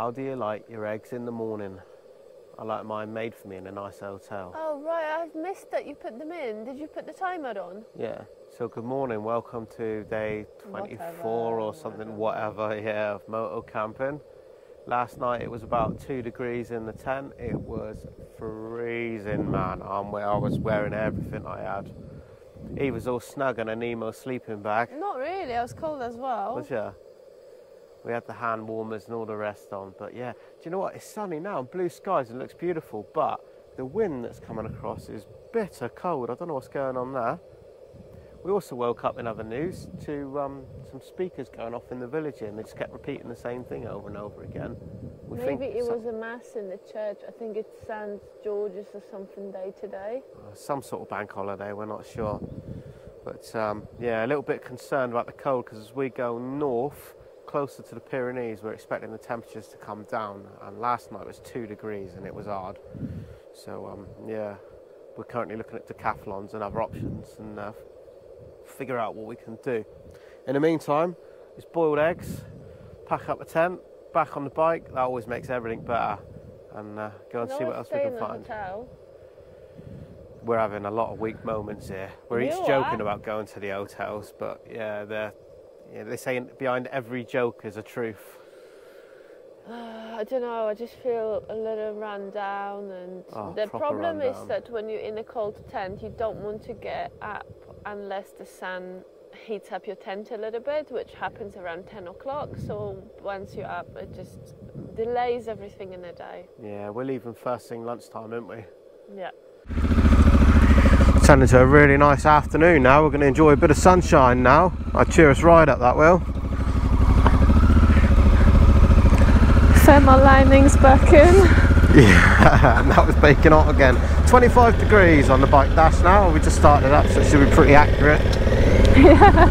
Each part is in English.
How do you like your eggs in the morning? I like mine made for me in a nice hotel. Oh, right, I've missed that you put them in. Did you put the timer on? Yeah, so good morning, welcome to day 24 or something, whatever, yeah, of Moto camping. Last night it was about 2 degrees in the tent. It was freezing, man. I was wearing everything I had. He was all snug in a Nemo sleeping bag. Not really, I was cold as well. Was ya? We had the hand warmers and all the rest on, but yeah. Do you know what? It's sunny now and blue skies, it looks beautiful, but the wind that's coming across is bitter cold. I don't know what's going on there. We also woke up in other news to some speakers going off in the village and they just kept repeating the same thing over and over again. Maybe it was a mass in the church. I think it's St. George's or something day today. Some sort of bank holiday, we're not sure. But yeah, a little bit concerned about the cold because as we go north, closer to the Pyrenees, we're expecting the temperatures to come down. And last night was 2 degrees and it was hard. So yeah, we're currently looking at decathlons and other options and figure out what we can do. In the meantime, it's boiled eggs, pack up a tent, back on the bike. That always makes everything better. And go and see what else we can find. Hotel. We're having a lot of weak moments here. We're each joking about going to the hotels, but yeah, they say behind every joke is a truth. I don't know, I just feel a little run down, and the problem is that when you're in a cold tent, you don't want to get up unless the sun heats up your tent a little bit, which happens around 10 o'clock. So once you're up, it just delays everything in a day. Yeah, we're leaving first thing lunchtime, aren't we? Yeah. Turned into a really nice afternoon now. We're going to enjoy a bit of sunshine now. I'll cheer us right up, that will. Thermal linings back in. Yeah, and that was baking hot again. 25 degrees on the bike dash now. We just started up, so it should be pretty accurate. Yeah.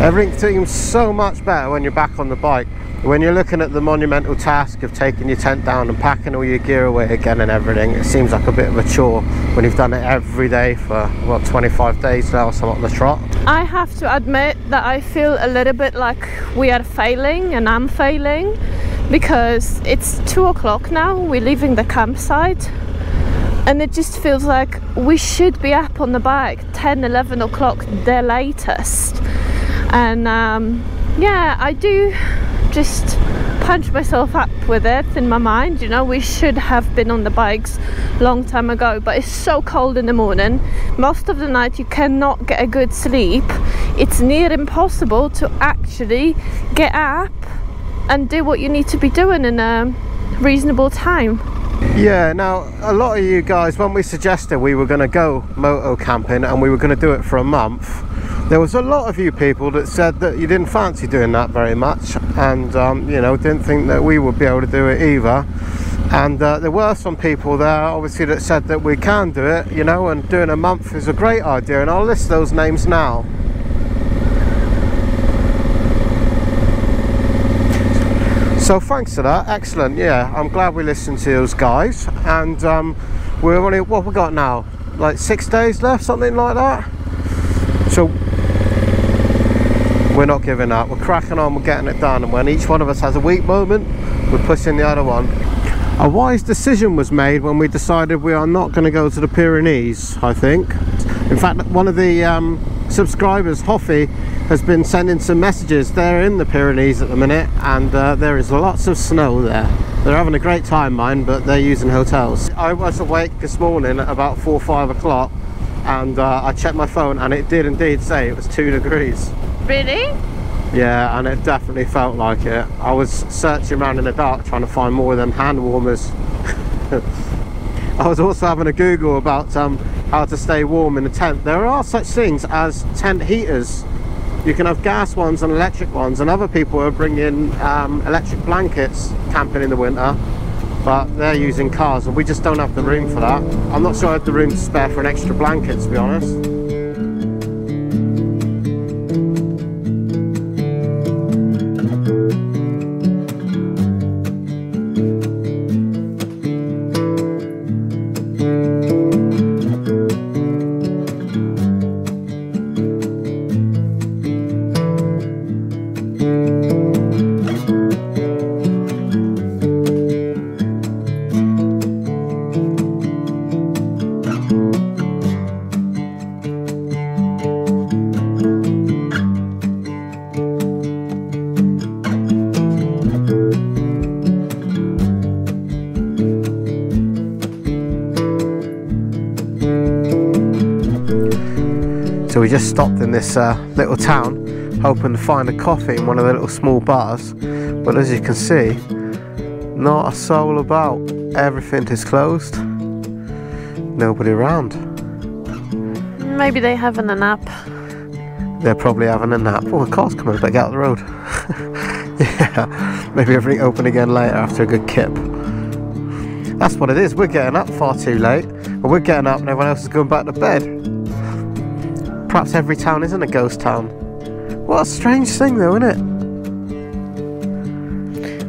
Everything seems so much better when you're back on the bike. When you're looking at the monumental task of taking your tent down and packing all your gear away again and everything, it seems like a bit of a chore when you've done it every day for, what, 25 days now or something on the trot. I have to admit that I feel a little bit like we are failing and I'm failing, because it's 2 o'clock now, we're leaving the campsite, and it just feels like we should be up on the bike 10, 11 o'clock the latest. And yeah, I do just punch myself up with it in my mind, you know, we should have been on the bikes long time ago, but it's so cold in the morning. Most of the night you cannot get a good sleep. It's near impossible to actually get up and do what you need to be doing in a reasonable time. Yeah, now a lot of you guys, when we suggested we were going to go moto camping and we were going to do it for a month, there was a lot of you people that said that you didn't fancy doing that very much, and you know, didn't think that we would be able to do it either. And there were some people there obviously that said that we can do it, you know, and doing a month is a great idea, and I'll list those names now. So thanks for that, excellent. Yeah, I'm glad we listened to those guys. And we're only, what we got now, like 6 days left, something like that. So we're not giving up, we're cracking on, we're getting it done, and when each one of us has a weak moment, we're pushing the other one. A wise decision was made when we decided we are not going to go to the Pyrenees, I think. In fact, one of the subscribers, Hoffy, has been sending some messages. They're in the Pyrenees at the minute, and there is lots of snow there. They're having a great time, mind, but they're using hotels. I was awake this morning at about 4 or 5 o'clock, and I checked my phone and it did indeed say it was 2 degrees. Really? Yeah, and it definitely felt like it. I was searching around in the dark trying to find more of them hand warmers. I was also having a Google about how to stay warm in a tent. There are such things as tent heaters. You can have gas ones and electric ones, and other people are bringing electric blankets camping in the winter, but they're using cars and we just don't have the room for that. I'm not sure I have the room to spare for an extra blanket, to be honest. So we just stopped in this little town, hoping to find a coffee in one of the little small bars. But as you can see, not a soul about. Everything is closed. Nobody around. Maybe they're having a nap. They're probably having a nap. Oh, the car's coming back out of the road. Yeah, maybe everything open again later after a good kip. That's what it is. We're getting up far too late, or we're getting up and everyone else is going back to bed. Perhaps every town isn't a ghost town. What a strange thing though, isn't it?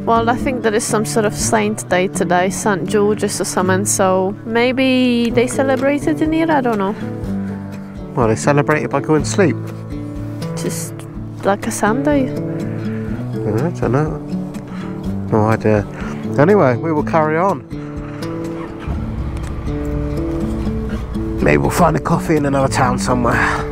Well, I think there is some sort of saint day today, St. George's or something, so maybe they celebrate it in here, I don't know. Well, they celebrate it by going to sleep. Just like a Sunday. I don't know. No idea. Anyway, we will carry on. Maybe we'll find a coffee in another town somewhere.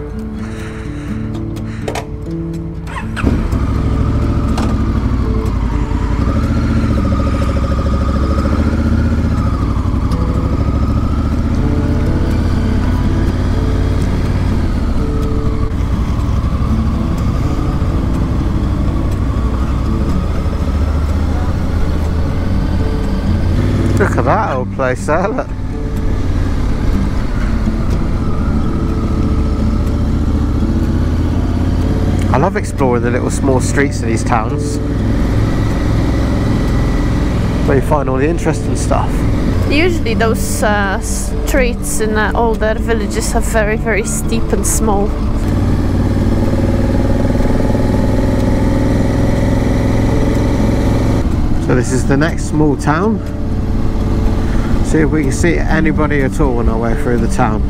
Look at that old place there, look. I love exploring the little small streets of these towns, where you find all the interesting stuff. Usually those streets in older villages are very, very steep and small. So this is the next small town. See if we can see anybody at all on our way through the town.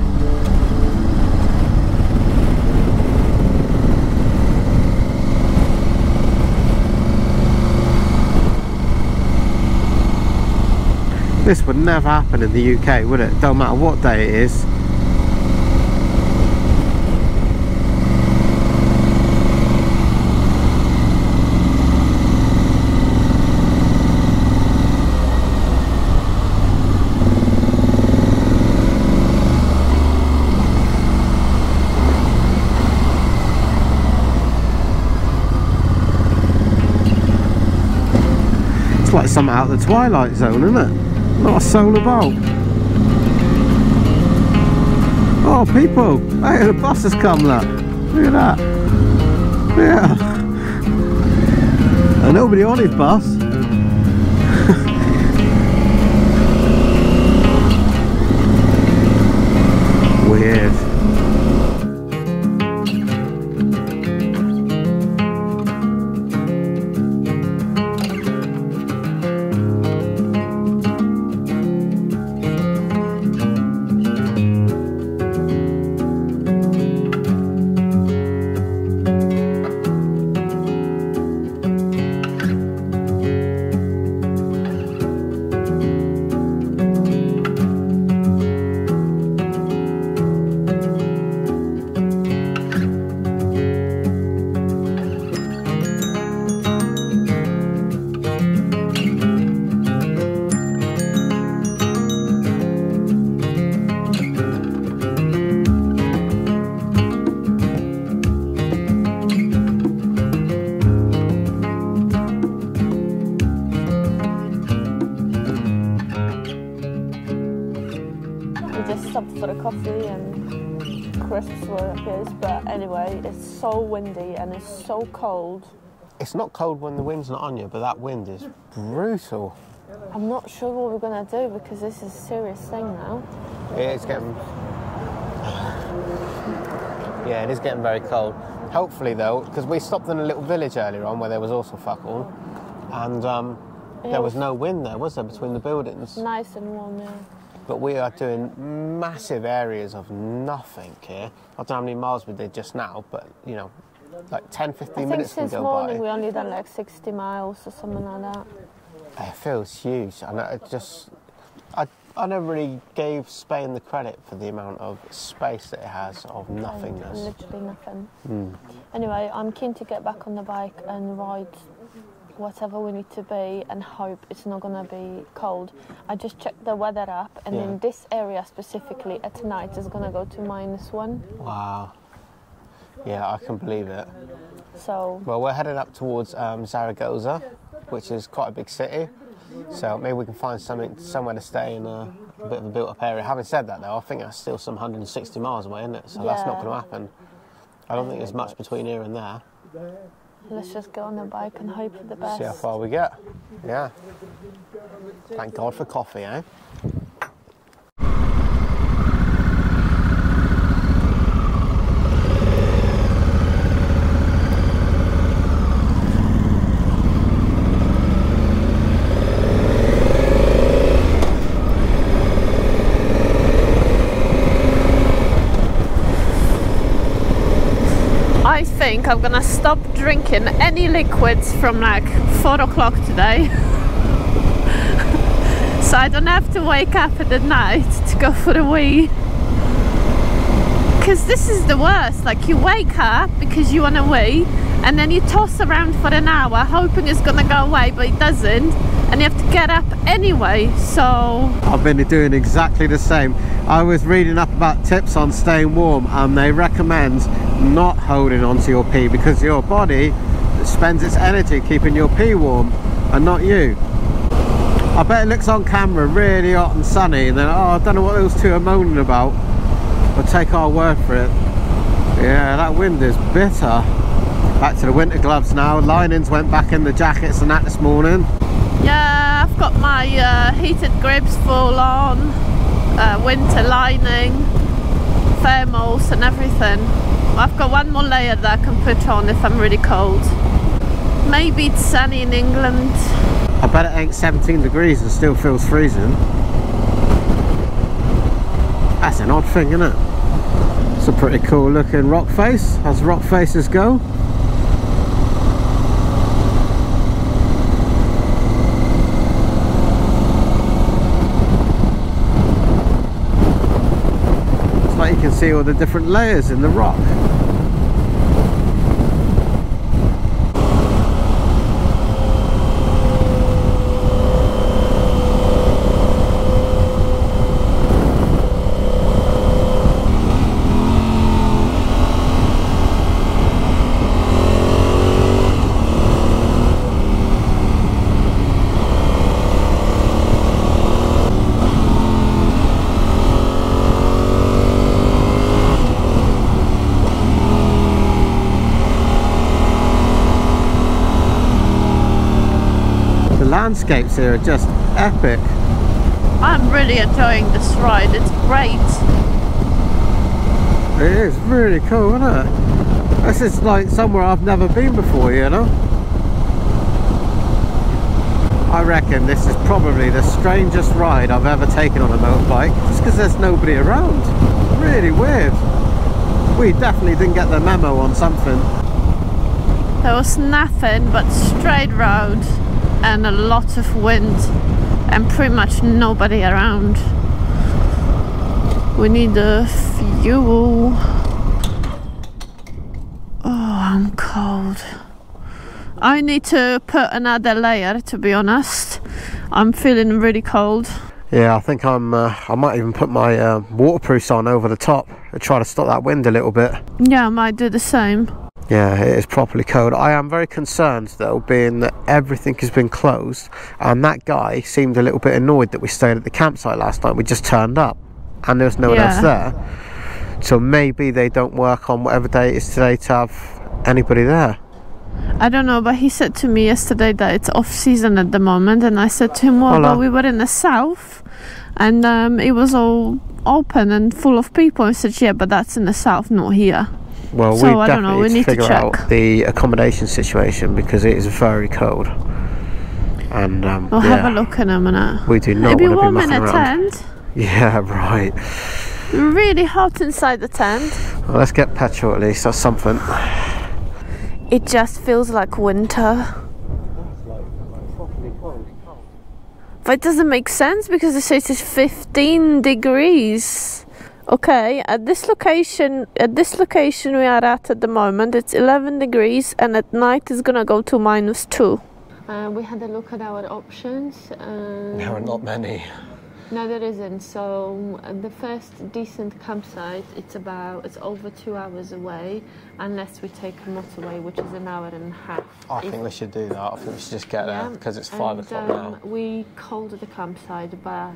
This would never happen in the UK, would it? Don't matter what day it is. It's like something out of the Twilight Zone, isn't it? Not a soul about. Oh, people! Hey, the bus has come, look. Look at that. Yeah. And nobody on his bus. Weird. Stopped for a coffee and crisps were up his, but anyway, it's so windy and it's so cold. It's not cold when the wind's not on you, but that wind is brutal. I'm not sure what we're going to do because this is a serious thing now. Yeah, it's getting... Yeah, it is getting very cold. Hopefully though, because we stopped in a little village earlier on where there was also fuck all, and there was no wind there, was there, between the buildings? Nice and warm, yeah. But we are doing massive areas of nothing here. I don't know how many miles we did just now, but, you know, like 10, 15 minutes can go by. I think since morning we only done like 60 miles or something like that. It feels huge. And I never really gave Spain the credit for the amount of space that it has of nothingness. Literally nothing. Anyway, I'm keen to get back on the bike and ride whatever we need to be and hope it's not gonna be cold. I just checked the weather app, and in this area specifically at night it's gonna go to -1. Wow. Yeah, I can believe it. So well, we're heading up towards Zaragoza, which is quite a big city. So maybe we can find somewhere to stay in a bit of a built-up area. Having said that, though, I think that's still some 160 miles away, isn't it? So that's not going to happen. I don't think there's much between here and there. Let's just go on the bike and hope for the best. See how far we get. Yeah. Thank God for coffee, eh? I think I'm gonna stop drinking any liquids from like 4 o'clock today. So I don't have to wake up in the night to go for a wee. Because this is the worst, like you wake up because you want to wee, and then you toss around for an hour hoping it's gonna go away, but it doesn't, and you have to get up anyway. So I've been doing exactly the same. I was reading up about tips on staying warm, and they recommend not holding onto your pee because your body spends its energy keeping your pee warm and not you. I bet it looks on camera really hot and sunny, and then I don't know what those two are moaning about, but take our word for it. Yeah, that wind is bitter. Back to the winter gloves now. Linings went back in the jackets and that this morning. yeah, I've got my heated grips full on, winter lining, thermals and everything. I've got one more layer that I can put on if I'm really cold. Maybe it's sunny in England. I bet it ain't 17 degrees and still feels freezing. That's an odd thing, isn't it? It's a pretty cool looking rock face, as rock faces go. It's like you can see all the different layers in the rock. Landscapes here are just epic. I'm really enjoying this ride, it's great. It is really cool, isn't it? This is like somewhere I've never been before, you know? I reckon this is probably the strangest ride I've ever taken on a motorbike, just because there's nobody around. Really weird. We definitely didn't get the memo on something. There was nothing but straight road and a lot of wind and pretty much nobody around. We need the fuel. Oh, I'm cold. I need to put another layer, to be honest. I'm feeling really cold. Yeah, I think I might even put my waterproofs on over the top to try to stop that wind a little bit. Yeah, I might do the same. Yeah, it is properly cold. I am very concerned though, being that everything has been closed, and that guy seemed a little bit annoyed that we stayed at the campsite last night. We just turned up and there was no one else there. So maybe they don't work on whatever day it is today to have anybody there. I don't know, but he said to me yesterday that it's off season at the moment, and I said to him, well, but we were in the south and it was all open and full of people. He said, yeah, but that's in the south, not here. Well, so we definitely need to figure out the accommodation situation because it is very cold. And we'll have a look in a minute. We do not want to be warm in messing a around. tent. Yeah, right. Really hot inside the tent. Well, let's get petrol at least, that's something. It just feels like winter. But it doesn't make sense because it says it's 15 degrees. Okay, at this location we are at the moment, it's 11 degrees, and at night it's gonna go to -2. We had a look at our options. There are not many. No, there isn't. So the first decent campsite, it's over 2 hours away, unless we take a motorway, which is an hour and a half. I think we should do that. I think we should just get there because it's 5 o'clock now. We called the campsite, but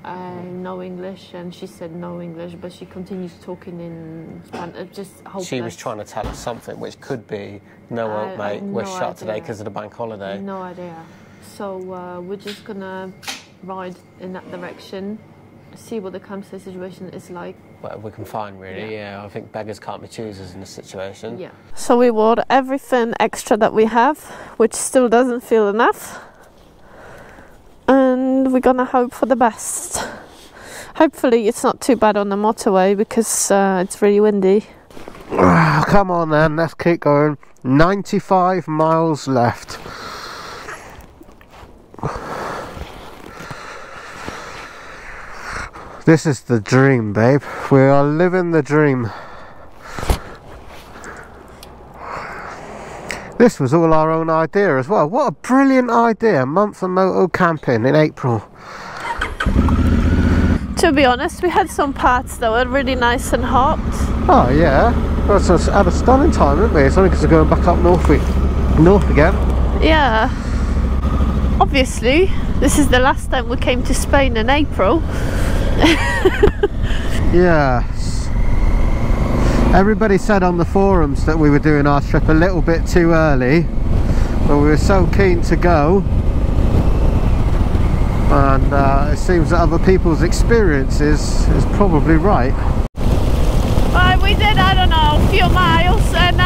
no English, and she said no English, but she continues talking in Spanish. Just hopeless. She was trying to tell us something which could be, no, mate, we're shut today because of the bank holiday. No idea. So we're just gonna ride in that direction, see what the campsite situation is like. Well, we can find, really, yeah. I think beggars can't be choosers in this situation. Yeah. So we bought everything extra that we have, which still doesn't feel enough. And we're gonna hope for the best. Hopefully it's not too bad on the motorway because it's really windy. Come on then, let's keep going. 95 miles left. This is the dream, babe. We are living the dream. This was all our own idea as well. What a brilliant idea. A month of moto camping in April. To be honest, we had some parts that were really nice and hot. Oh yeah. Well, so it's had a stunning time, haven't we? It's only because we're going back up north again. Yeah. Obviously, this is the last time we came to Spain in April. Yes. Everybody said on the forums that we were doing our trip a little bit too early, but we were so keen to go, and it seems that other people's experiences is probably right. Well, we did, I don't know, a few miles, and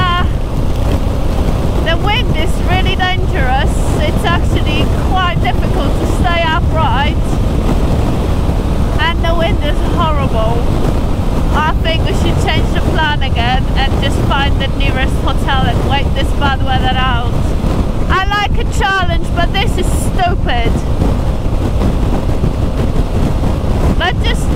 the wind is really dangerous. It's actually quite difficult to stay upright, and the wind is horrible. I think we should change the plan again and just find the nearest hotel and wait this bad weather out. I like a challenge, but this is stupid. Let's just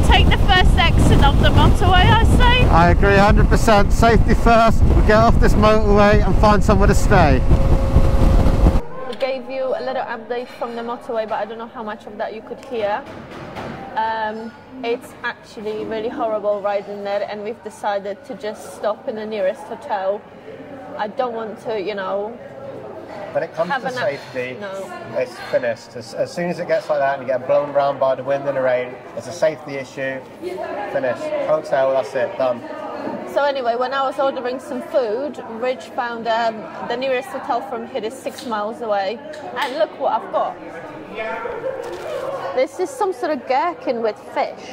take the first exit of the motorway, I say. I agree 100%. Safety first. We get off this motorway and find somewhere to stay. We gave you a little update from the motorway, but I don't know how much of that you could hear. It's actually really horrible riding there, and we've decided to just stop in the nearest hotel. I don't want to, you know... When it comes to safety, it's finished. As soon as it gets like that and you get blown around by the wind and the rain, it's a safety issue. Finished. Hotel, that's it, done. So anyway, when I was ordering some food, Rich found the nearest hotel from here is 6 miles away. And look what I've got. This is some sort of gherkin with fish.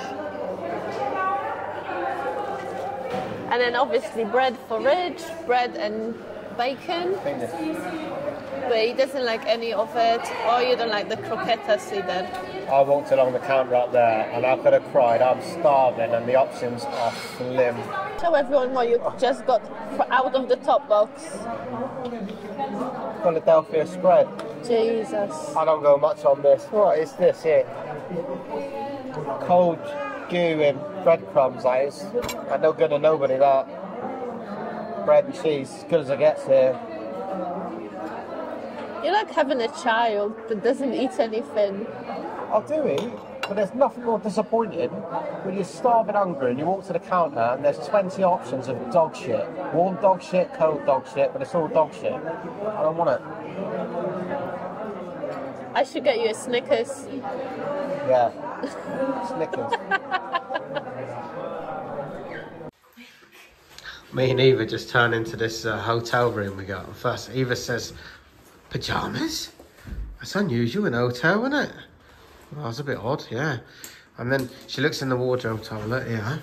And then obviously bread for Rich, bread and bacon. But he doesn't like any of it, or you don't like the croquetas either. I walked along the counter up there and I could have cried. I'm starving and the options are slim. Show everyone what you just got out of the top box. Philadelphia spread. Jesus. I don't go much on this. What is this here? Cold goo in breadcrumbs, that is. And no good to nobody, that. Bread and cheese, as good as it gets here. You're like having a child that doesn't eat anything. I do eat, but there's nothing more disappointing when you're starving hungry and you walk to the counter and there's 20 options of dog shit. Warm dog shit, cold dog shit, but it's all dog shit. I don't want it. I should get you a Snickers. Yeah, Snickers. Me and Eva just turned into this hotel room we got. First, Eva says, pyjamas? That's unusual in a hotel, isn't it? Well, that's a bit odd, yeah. And then she looks in the wardrobe toilet, yeah.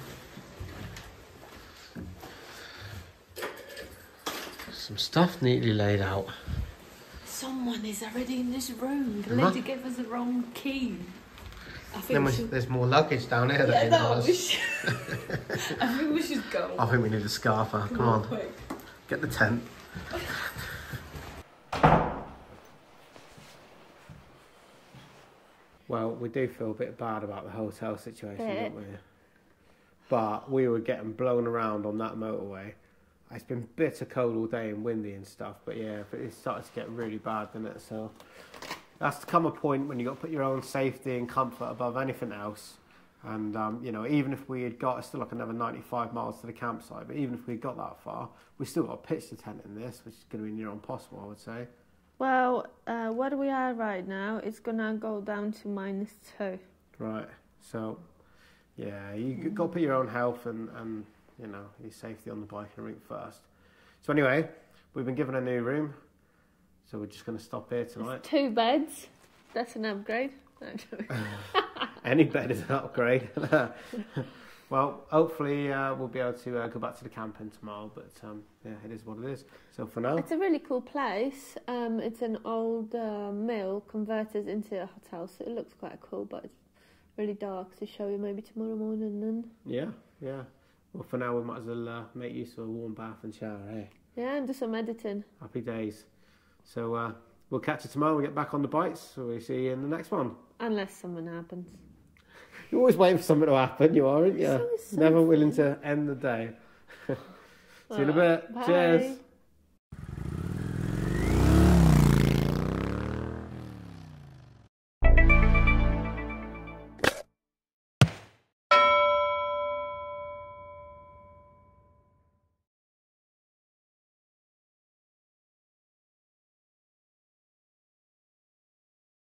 Some stuff neatly laid out. Someone is already in this room. The lady gave us the wrong key. I think there's more luggage down here than I think we should go. I think we need a scarf. Come on. Quick. Get the tent. Well, we do feel a bit bad about the hotel situation, don't we? But we were getting blown around on that motorway. It's been bitter cold all day and windy and stuff, but yeah, but it started to get really bad, didn't it? So that's to come a point when you've got to put your own safety and comfort above anything else. And, you know, even if we had got, it's still like another 95 miles to the campsite, but even if we got that far, we still got to pitch the tent in this, which is going to be near impossible, I would say. Well, where we are right now, it's going to go down to -2. Right. So, yeah, you've got to put your own health and you know, your safety on the biking rink first. So anyway, we've been given a new room, so we're just going to stop here tonight. It's 2 beds. That's an upgrade. No, Any bed is an upgrade. Well, hopefully we'll be able to go back to the camping tomorrow, but yeah, it is what it is. So for now... It's a really cool place. It's an old mill converted into a hotel, so it looks quite cool, but it's really dark to show you maybe tomorrow morning then. Yeah, yeah. Well, for now we might as well make use of a warm bath and shower, eh? Yeah, and do some editing. Happy days. So we'll catch you tomorrow when we get back on the bikes, so we'll see you in the next one. Unless something happens. You're always waiting for something to happen, you are, aren't you? So Never willing to end the day. See you in a bit. Bye. Cheers.